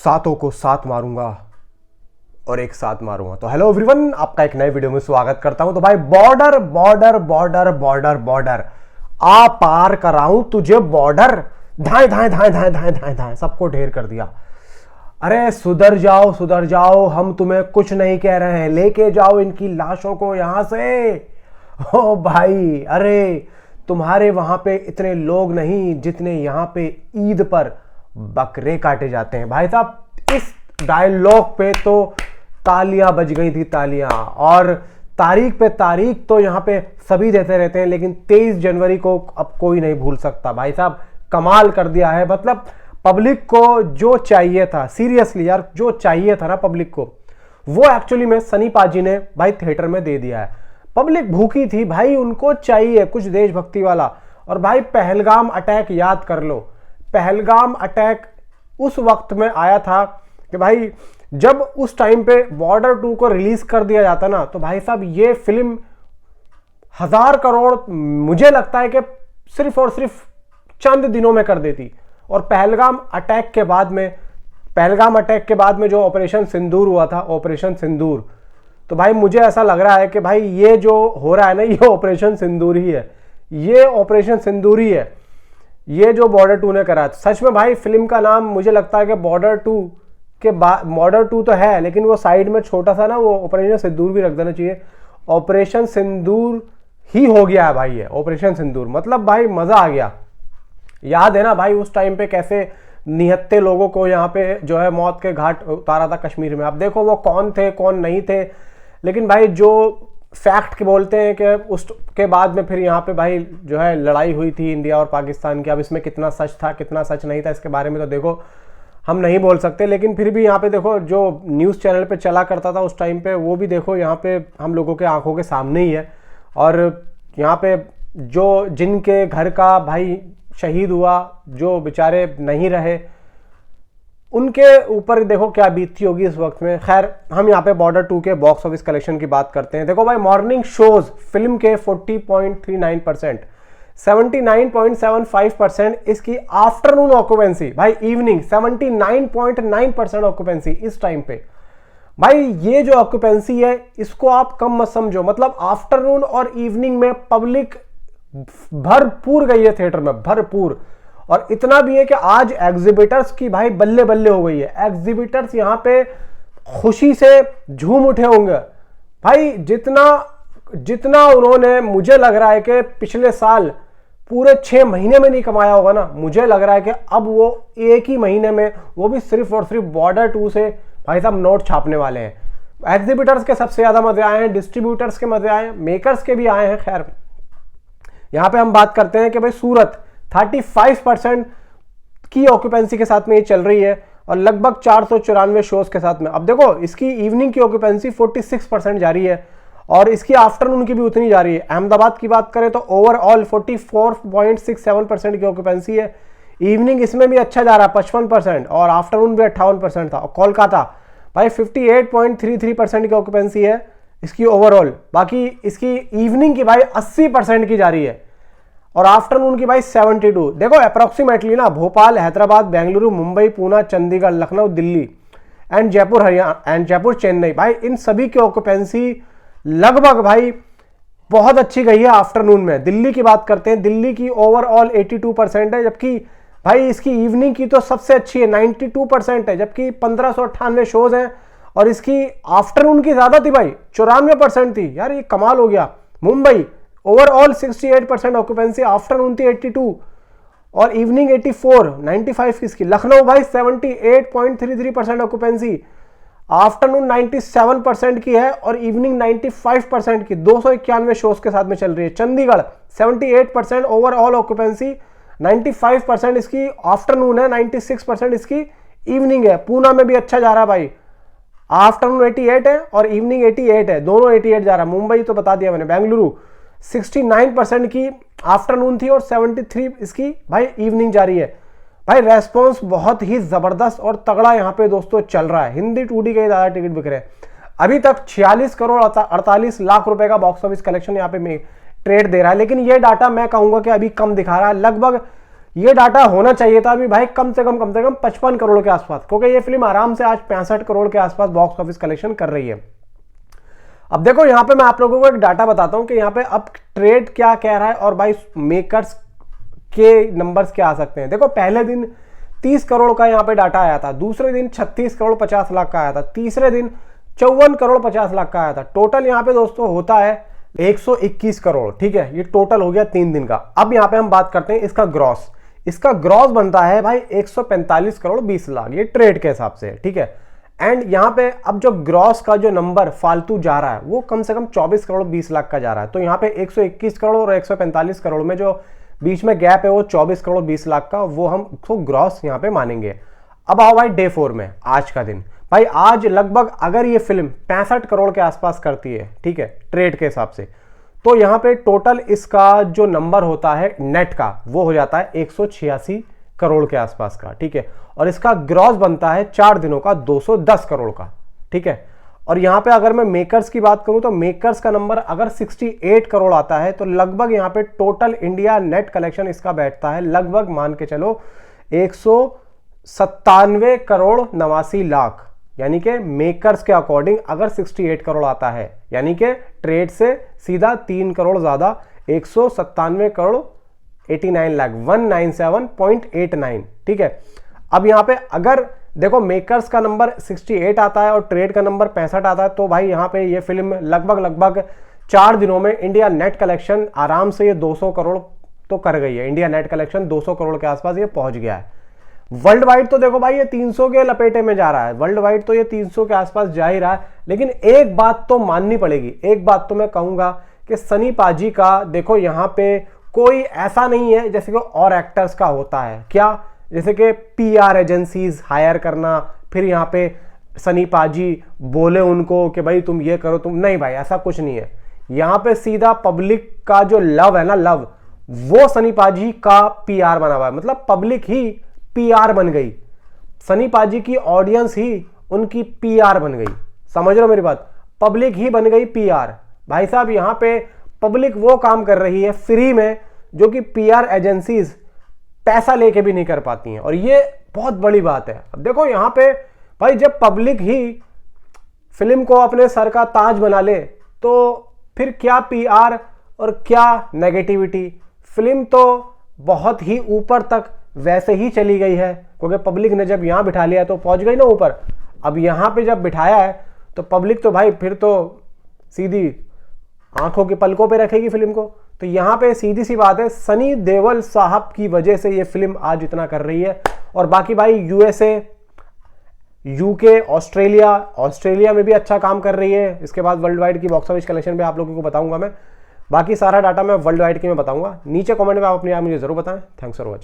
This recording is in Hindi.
सातों को साथ मारूंगा और एक साथ मारूंगा। तो हेलो एवरीवन, आपका एक नए वीडियो में स्वागत करता हूं। तो भाई border border border border border आ पार कराऊं तुझे बॉर्डर, धाए धाए धाए धाए धाए धाए धाए सबको ढेर कर दिया। अरे सुधर जाओ, हम तुम्हें कुछ नहीं कह रहे हैं, लेके जाओ इनकी लाशों को यहां से। ओ भाई, अरे तुम्हारे वहां पे इतने लोग नहीं जितने यहां पे ईद पर बकरे काटे जाते हैं। भाई साहब, इस डायलॉग पे तो तालियां बज गई थी, तालियां। और तारीख पे तारीख तो यहां पे सभी देते रहते हैं, लेकिन 23 जनवरी को अब कोई नहीं भूल सकता। भाई साहब, कमाल कर दिया है। मतलब पब्लिक को जो चाहिए था, सीरियसली यार, जो चाहिए था ना पब्लिक को, वो एक्चुअली में सनी पाजी ने भाई थिएटर में दे दिया है। पब्लिक भूखी थी भाई, उनको चाहिए कुछ देशभक्ति वाला। और भाई पहलगाम अटैक याद कर लो, पहलगाम अटैक उस वक्त में आया था कि भाई जब उस टाइम पे बॉर्डर 2 को रिलीज कर दिया जाता ना, तो भाई साहब ये फिल्म 1000 करोड़ मुझे लगता है कि सिर्फ और सिर्फ चंद दिनों में कर देती। और पहलगाम अटैक के बाद में जो ऑपरेशन सिंदूर हुआ था, ऑपरेशन सिंदूर, तो भाई मुझे ऐसा लग रहा है कि भाई ये जो हो रहा है ना, ये ऑपरेशन सिंदूर ही है, ये ऑपरेशन सिंदूर ही है, ये जो बॉर्डर 2 ने करा। सच में भाई फिल्म का नाम मुझे लगता है कि बॉर्डर 2 के बाद, बॉर्डर 2 तो है लेकिन वो साइड में छोटा सा ना, वो ऑपरेशन सिंदूर भी रख देना चाहिए। ऑपरेशन सिंदूर ही हो गया है भाई, ये ऑपरेशन सिंदूर। मतलब भाई मजा आ गया। याद है ना भाई उस टाइम पे कैसे निहत्थे लोगों को यहाँ पे जो है मौत के घाट उतारा था कश्मीर में। अब देखो वो कौन थे कौन नहीं थे, लेकिन भाई जो फैक्ट के बोलते हैं कि उसके बाद में फिर यहाँ पे भाई जो है लड़ाई हुई थी इंडिया और पाकिस्तान की। अब इसमें कितना सच था कितना सच नहीं था, इसके बारे में तो देखो हम नहीं बोल सकते, लेकिन फिर भी यहाँ पे देखो जो न्यूज़ चैनल पे चला करता था उस टाइम पे, वो भी देखो यहाँ पे हम लोगों के आंखों के सामने ही है। और यहाँ पे जो जिनके घर का भाई शहीद हुआ, जो बेचारे नहीं रहे, उनके ऊपर देखो क्या बीतती होगी इस वक्त में। खैर, हम यहाँ पे बॉर्डर 2 के बॉक्स ऑफिस कलेक्शन की बात करते हैं। देखो भाई, मॉर्निंग शोज फिल्म के 40.39%, 79.75% इसकी आफ्टरनून ऑक्यूपेंसी, भाई इवनिंग 79.9% ऑक्यूपेंसी इस टाइम पे। भाई ये जो ऑक्यूपेंसी है इसको आप कम मत समझो। मतलब आफ्टरनून और इवनिंग में पब्लिक भरपूर गई है थिएटर में, भरपूर। और इतना भी है कि आज एग्जिबिटर्स की भाई बल्ले बल्ले हो गई है। एग्जिबिटर्स यहां पे खुशी से झूम उठे होंगे भाई। जितना उन्होंने, मुझे लग रहा है कि पिछले साल पूरे 6 महीने में नहीं कमाया होगा ना, मुझे लग रहा है कि अब वो एक ही महीने में, वो भी सिर्फ और सिर्फ बॉर्डर 2 से भाई साहब नोट छापने वाले हैं। एग्जिबिटर्स के सबसे ज्यादा मजे आए हैं, डिस्ट्रीब्यूटर्स के मजे आए हैं, मेकर्स के भी आए हैं। खैर, यहां पे हम बात करते हैं कि भाई सूरत 35% की ऑक्यूपेंसी के साथ में ये चल रही है और लगभग 494 शोज के साथ में। अब देखो इसकी इवनिंग की ऑक्यूपेंसी 46% जा रही है और इसकी आफ्टरनून की भी उतनी जा रही है। अहमदाबाद की बात करें तो ओवरऑल 44.67% की ऑक्यूपेंसी है। इवनिंग इसमें भी अच्छा जा रहा है 55% और आफ्टरनून भी 58% था। और कोलकाता भाई 58.33% की ऑक्यूपेंसी है इसकी ओवरऑल। बाकी इसकी इवनिंग की भाई 80% की जा रही है और आफ्टरनून की भाई 72। देखो अप्रोक्सीमेटली ना, भोपाल, हैदराबाद, बेंगलुरु, मुंबई, पूना, चंडीगढ़, लखनऊ, दिल्ली एंड जयपुर, हरियाणा एंड जयपुर, चेन्नई, भाई इन सभी की ऑक्यूपेंसी लगभग भाई बहुत अच्छी गई है आफ्टरनून में। दिल्ली की बात करते हैं, दिल्ली की ओवरऑल 82% है, जबकि भाई इसकी इवनिंग की तो सबसे अच्छी है, 92% है, जबकि 1598 शोज हैं। और इसकी आफ्टरनून की ज्यादा थी भाई, 94% थी। यार ये कमाल हो गया। मुंबई ओवरऑल 68% ऑक्यूपेंसी, आफ्टरनून थी 82 और इवनिंग 84, 95 किसकी। लखनऊ भाई 78.33% ऑक्यूपेंसी, आफ्टरनून 97% की है और इवनिंग 95% की, 291 शोज के साथ में चल रही है। चंडीगढ़ 78% ओवरऑल ऑक्यूपेंसी, 95% इसकी आफ्टरनून है, 96% इसकी इवनिंग है। पूना में भी अच्छा जा रहा है भाई, आफ्टरनून 88 है और इवनिंग 88 है, दोनों 88 जा रहा है। मुंबई तो बता दिया मैंने। बेंगलुरु 69% की आफ्टरनून थी और 73 इसकी भाई इवनिंग जा रही है। भाई रेस्पॉन्स बहुत ही जबरदस्त और तगड़ा यहाँ पे दोस्तों चल रहा है। हिंदी 2D के ज्यादा टिकट बिक रहे हैं। अभी तक 46 करोड़ 48 लाख रुपए का बॉक्स ऑफिस कलेक्शन यहाँ पे ट्रेड दे रहा है, लेकिन ये डाटा मैं कहूंगा कि अभी कम दिखा रहा है। लगभग ये डाटा होना चाहिए था अभी भाई कम से कम 55 करोड़ के आसपास, क्योंकि ये फिल्म आराम से आज 65 करोड़ के आसपास बॉक्स ऑफिस कलेक्शन कर रही है। अब देखो यहां पे मैं आप लोगों को एक डाटा बताता हूं कि यहां पे अब ट्रेड क्या कह रहा है और भाई मेकर्स के नंबर्स क्या आ सकते हैं। देखो पहले दिन 30 करोड़ का यहां पे डाटा आया था, दूसरे दिन 36 करोड़ 50 लाख का आया था, तीसरे दिन 54 करोड़ 50 लाख का आया था। टोटल यहां पे दोस्तों होता है 121 करोड़। ठीक है, ये टोटल हो गया 3 दिन का। अब यहां पे हम बात करते हैं इसका ग्रॉस। इसका ग्रॉस बनता है भाई 145 करोड़ 20 लाख, ये ट्रेड के हिसाब से। ठीक है, एंड यहां पे अब जो ग्रॉस का जो नंबर फालतू जा रहा है वो कम से कम 24 करोड़ 20 लाख का जा रहा है। तो यहां पे 121 करोड़ और 145 करोड़ में जो बीच में गैप है वो 24 करोड़ 20 लाख का, वो हम उसको ग्रॉस यहां पे मानेंगे। अब आओ भाई डे 4 में, आज का दिन। भाई आज लगभग अगर ये फिल्म 65 करोड़ के आसपास करती है, ठीक है, ट्रेड के हिसाब से, तो यहां पे टोटल इसका जो नंबर होता है नेट का वो हो जाता है 186 करोड़ के आसपास का। ठीक है, और इसका ग्रॉस बनता है 4 दिनों का 210 करोड़ का। ठीक है, और यहां पे अगर मैं मेकर्स की बात करूं तो मेकर्स का नंबर अगर 68 करोड़ आता है तो लगभग यहां पे टोटल इंडिया नेट कलेक्शन इसका बैठता है लगभग मान के चलो 197 करोड़ 89 लाख। यानी कि मेकर्स के अकॉर्डिंग अगर 68 करोड़ आता है, यानी कि ट्रेड से सीधा 3 करोड़ ज्यादा 197 करोड़ 89 लाख 197.89। ठीक है, अब यहां पे अगर देखो मेकर्स का नंबर 68 आता है और ट्रेड का नंबर 65 आता है, तो भाई यहां पे ये फिल्म लगभग 4 दिनों में इंडिया नेट कलेक्शन आराम से ये 200 करोड़ तो कर गई है। इंडिया नेट कलेक्शन 200 करोड़ के आसपास ये पहुंच गया है। वर्ल्ड वाइड तो देखो भाई ये 300 के लपेटे में जा रहा है, वर्ल्ड वाइड तो ये 300 के आसपास जा ही रहा है। लेकिन एक बात तो माननी पड़ेगी, एक बात तो मैं कहूंगा कि सनी पाजी का देखो यहां पे कोई ऐसा नहीं है जैसे कि और एक्टर्स का होता है, क्या जैसे कि पीआर एजेंसीज हायर करना, फिर यहाँ पे सनी पाजी बोले उनको कि भाई तुम ये करो, तुम नहीं भाई, ऐसा कुछ नहीं है। यहाँ पे सीधा पब्लिक का जो लव है ना, लव, वो सनी पाजी का पीआर बना हुआ है। मतलब पब्लिक ही पीआर बन गई, सनी पाजी की ऑडियंस ही उनकी पीआर बन गई। समझ रहे हो मेरी बात, पब्लिक ही बन गई पीआर। भाई साहब यहाँ पे पब्लिक वो काम कर रही है फ्री में जो कि पीआर एजेंसीज पैसा लेके भी नहीं कर पाती हैं, और ये बहुत बड़ी बात है। अब देखो यहां पे भाई जब पब्लिक ही फिल्म को अपने सर का ताज बना ले तो फिर क्या पीआर और क्या नेगेटिविटी। फिल्म तो बहुत ही ऊपर तक वैसे ही चली गई है, क्योंकि पब्लिक ने जब यहां बिठा लिया तो पहुंच गई ना ऊपर। अब यहां पे जब बिठाया है तो पब्लिक तो भाई फिर तो सीधी आंखों के पलकों पे रखेगी फिल्म को। तो यहां पे सीधी सी बात है, सनी देओल साहब की वजह से ये फिल्म आज इतना कर रही है। और बाकी भाई यूएसए, यूके, ऑस्ट्रेलिया में भी अच्छा काम कर रही है। इसके बाद वर्ल्ड वाइड की बॉक्स ऑफिस कलेक्शन पे आप लोगों को बताऊंगा मैं। बाकी सारा डाटा मैं वर्ल्ड वाइड की में बताऊंगा। नीचे कमेंट में आप अपनी मुझे जरूर बताएं। Thanks for watching.